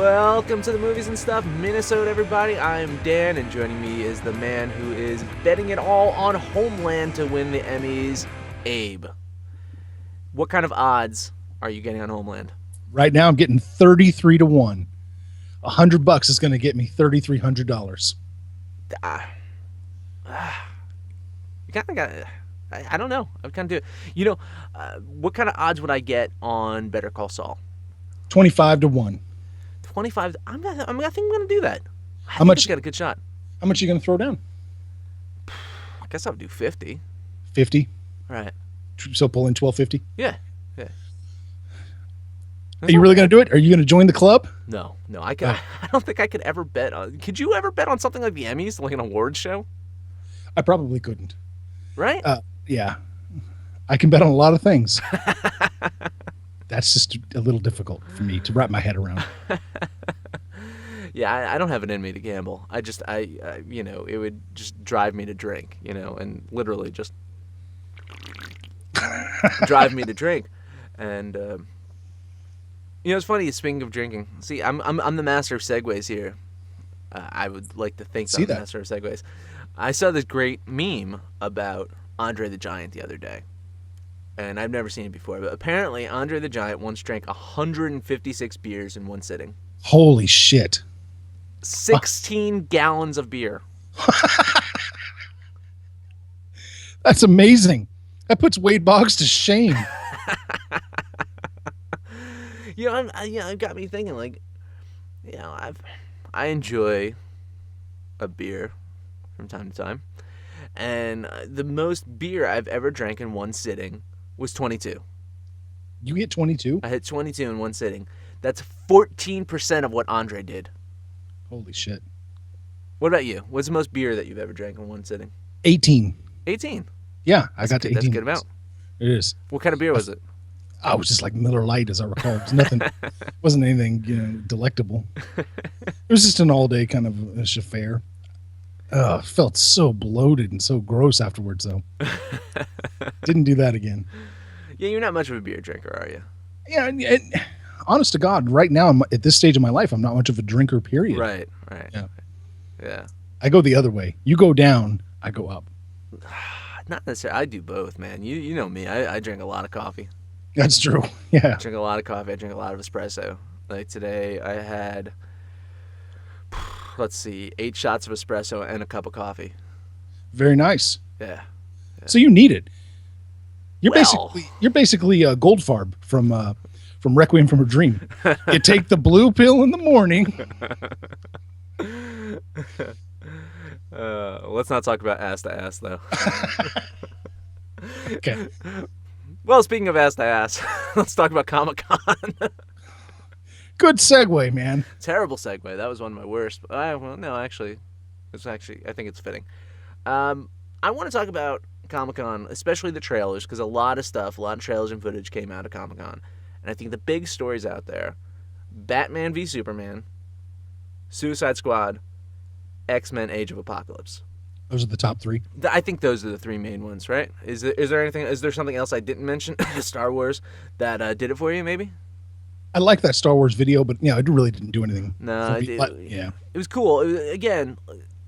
Welcome to the Movies and Stuff Minnesota, everybody. I'm Dan, and joining me is the man who is betting it all on Homeland to win the Emmys, Abe. What kind of odds are you getting on Homeland? Right now, I'm getting 33 to 1. $100 is going to get me $3,300. You kind of got. I don't know. I would kind of do it. You know, what kind of odds would I get on Better Call Saul? 25 to 1. 25. I think I'm going to do that. How much? Got a good shot. How much are you going to throw down? I guess I'll do 50. 50. All right. So pull in 1250. Yeah. Are you really going to do it? Are you going to join the club? No. I don't think I could ever bet on. Could you ever bet on something like the Emmys, like an awards show? I probably couldn't. Right? Yeah. I can bet on a lot of things. That's just a little difficult for me to wrap my head around. Yeah, I don't have it in me to gamble. I it would just drive me to drink, and literally just drive me to drink. And it's funny. Speaking of drinking, see, I'm the master of segues here. I would like to think I'm the master of segues. I saw this great meme about Andre the Giant the other day, and I've never seen it before. But apparently, Andre the Giant once drank 156 beers in one sitting. Holy shit! 16 gallons of beer. That's amazing. That puts Wade Boggs to shame. It got me thinking. I enjoy a beer from time to time, and the most beer I've ever drank in one sitting was 22. You hit 22? I hit 22 in one sitting. That's 14% of what Andre did. Holy shit. What about you? What's the most beer that you've ever drank in one sitting? 18. 18? Yeah, I got to 18. That's a good amount. It is. What kind of beer was it? I was just like Miller Lite, as I recall. It was nothing. Wasn't anything, delectable. It was just an all-day kind of affair. Felt so bloated and so gross afterwards, though. Didn't do that again. Yeah, you're not much of a beer drinker, are you? Yeah, and honest to God, right now, at this stage of my life, I'm not much of a drinker, period. Right. Yeah. I go the other way. You go down, I go up. Not necessarily. I do both, man. You know me. I drink a lot of coffee. That's true. Yeah. I drink a lot of coffee. I drink a lot of espresso. Like today, I had, 8 shots of espresso and a cup of coffee. Very nice. Yeah. So you need it. You're basically Goldfarb from Requiem from a Dream. You take the blue pill in the morning. Let's not talk about ass to ass, though. Okay. Well, speaking of ass to ass, let's talk about Comic-Con. Good segue, man. Terrible segue. That was one of my worst. I think it's fitting. I want to talk about Comic-Con, especially the trailers, because a lot of trailers and footage came out of Comic-Con. And I think the big stories out there, Batman v Superman, Suicide Squad, XMen Age of Apocalypse. Those are the top 3. I think those are the 3 main ones, right? Is there something else I didn't mention, Star Wars, that did it for you, maybe? I like that Star Wars video, but it really didn't do anything. No, it was cool. Again,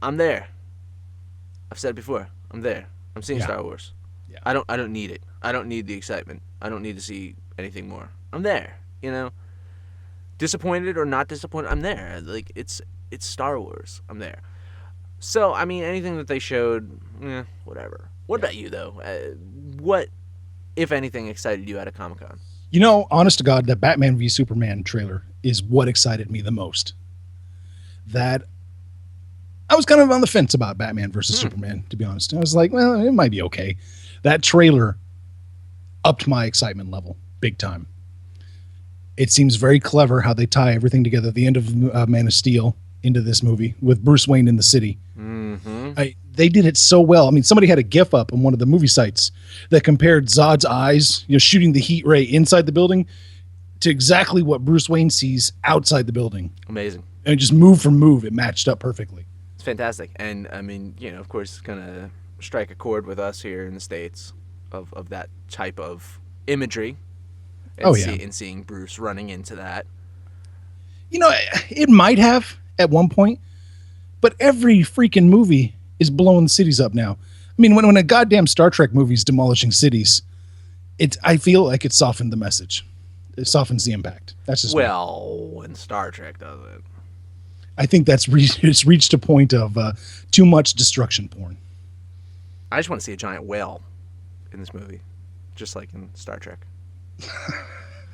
I'm there. I've said it before. I'm there. I'm seeing Star Wars. Yeah. I don't need it. I don't need the excitement. I don't need to see anything more. I'm there. Disappointed or not disappointed, I'm there. Like it's Star Wars. I'm there. So anything that they showed, whatever. What about you though? What, if anything, excited you out of Comic-Con? Honest to God, that Batman v Superman trailer is what excited me the most. That I was kind of on the fence about Batman versus Superman, to be honest. I was like, well, it might be okay. That trailer upped my excitement level big time. It seems very clever how they tie everything together at the end of Man of Steel into this movie with Bruce Wayne in the city. Mm-hmm. They did it so well. Somebody had a GIF up on one of the movie sites that compared Zod's eyes, shooting the heat ray inside the building, to exactly what Bruce Wayne sees outside the building. Amazing. And just move for move, it matched up perfectly. It's fantastic. And of course, it's going to strike a chord with us here in the States of that type of imagery. And seeing Bruce running into that. You know, it might have at one point, but every freaking movie is blowing cities up now. I mean, when a goddamn Star Trek movie is demolishing cities, I feel like it softened the message. It softens the impact. That's just when Star Trek does it. I think it's reached a point of too much destruction porn. I just want to see a giant whale in this movie, just like in Star Trek.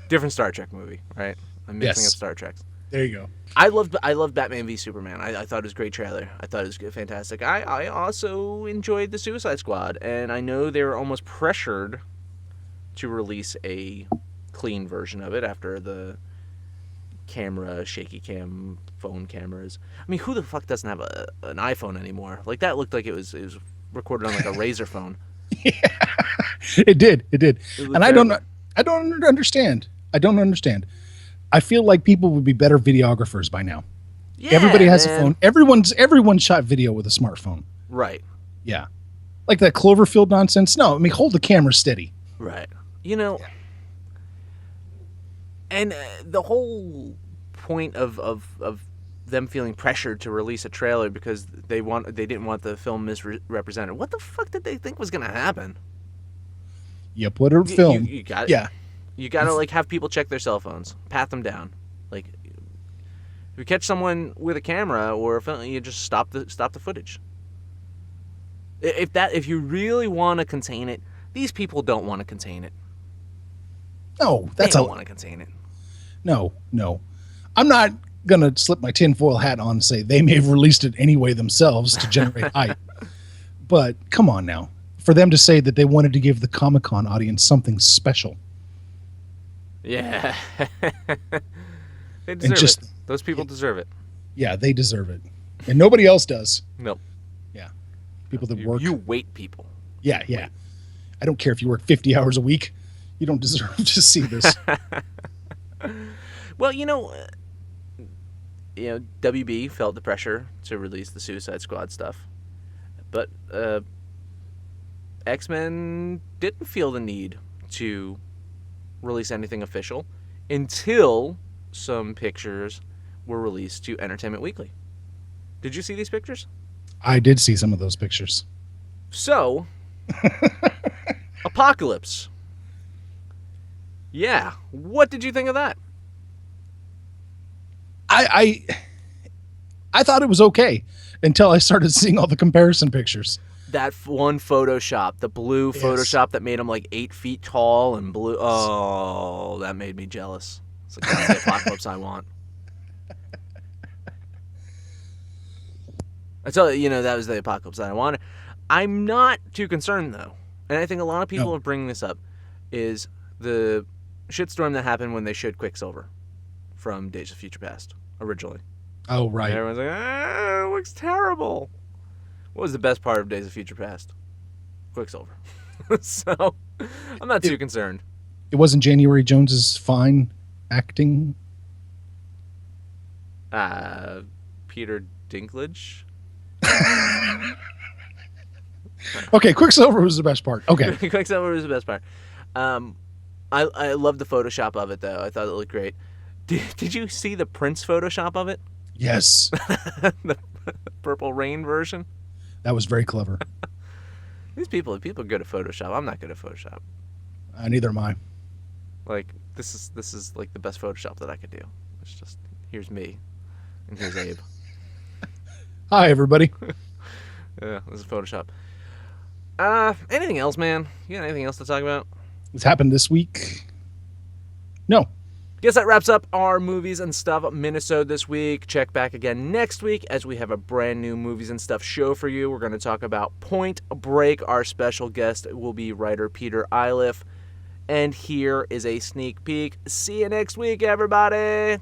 Different Star Trek movie, right? I'm mixing up Star Treks. There you go. I loved Batman v Superman. I thought it was a great trailer. I thought it was fantastic. I also enjoyed the Suicide Squad, and I know they were almost pressured to release a clean version of it after the shaky cam phone cameras. I mean, who the fuck doesn't have an iPhone anymore? Like, that looked like it was recorded on like a razor phone. Yeah, it did. And I don't understand. I feel like people would be better videographers by now. Yeah, everybody has a phone. Everyone shot video with a smartphone. Right. Yeah. Like that Cloverfield nonsense. No, I mean, hold the camera steady. Right. You know, and the whole point of them feeling pressured to release a trailer because they didn't want the film misrepresented. What the fuck did they think was going to happen? You put a film. You got it. You got to like have people check their cell phones, pat them down. Like, if you catch someone with a camera or a film, you just stop the footage. If you really want to contain it, these people don't want to contain it. No, they don't want to contain it. No. I'm not going to slip my tinfoil hat on and say they may have released it anyway themselves to generate hype. But come on now. For them to say that they wanted to give the Comic-Con audience something special. Yeah. They deserve it. Those people deserve it. Yeah, they deserve it. And nobody else does. Nope. Yeah. People that work. You wait people. Yeah. I don't care if you work 50 hours a week. You don't deserve to see this. Well, WB felt the pressure to release the Suicide Squad stuff, but X-Men didn't feel the need to release anything official until some pictures were released to Entertainment Weekly. Did you see these pictures? I did see some of those pictures. So, Apocalypse. Yeah. What did you think of that? I thought it was okay until I started seeing all the comparison pictures. That one Photoshop, the blue Photoshop that made him like 8 feet tall and blue. Oh, that made me jealous. It's like, that's the Apocalypse I want. I tell you, that was the Apocalypse that I wanted. I'm not too concerned, though. And I think a lot of people are bringing this up, is the shitstorm that happened when they showed Quicksilver from Days of Future Past originally. Oh, right. And everyone's like, it looks terrible. What was the best part of Days of Future Past? Quicksilver. So, I'm not too concerned. It wasn't January Jones's fine acting? Peter Dinklage? Okay, Quicksilver was the best part. Okay. Quicksilver was the best part. I love the Photoshop of it, though. I thought it looked great. Did you see the Prince Photoshop of it? Yes. The Purple Rain version? That was very clever. These people are good at Photoshop. I'm not good at Photoshop. Neither am I. Like, this is like the best Photoshop that I could do. It's just, here's me, and here's Abe. Hi, everybody. Yeah, this is Photoshop. Anything else, man? You got anything else to talk about? What's happened this week? No. Guess that wraps up our Movies and Stuff Minnesota this week. Check back again next week as we have a brand new Movies and Stuff show for you. We're going to talk about Point Break. Our special guest will be writer Peter Iliff. And here is a sneak peek. See you next week, everybody.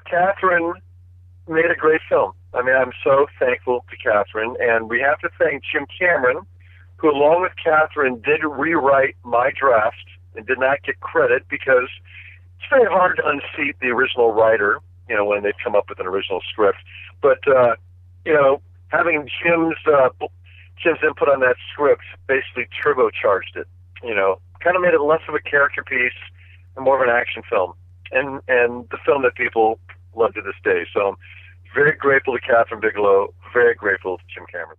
Catherine made a great film. I mean, I'm so thankful to Catherine. And we have to thank Jim Cameron, who, along with Catherine, did rewrite my draft and did not get credit because it's very hard to unseat the original writer, when they've come up with an original script. But, having Jim's input on that script basically turbocharged it, kind of made it less of a character piece and more of an action film. And the film that people love to this day. So I'm very grateful to Catherine Bigelow, very grateful to Jim Cameron.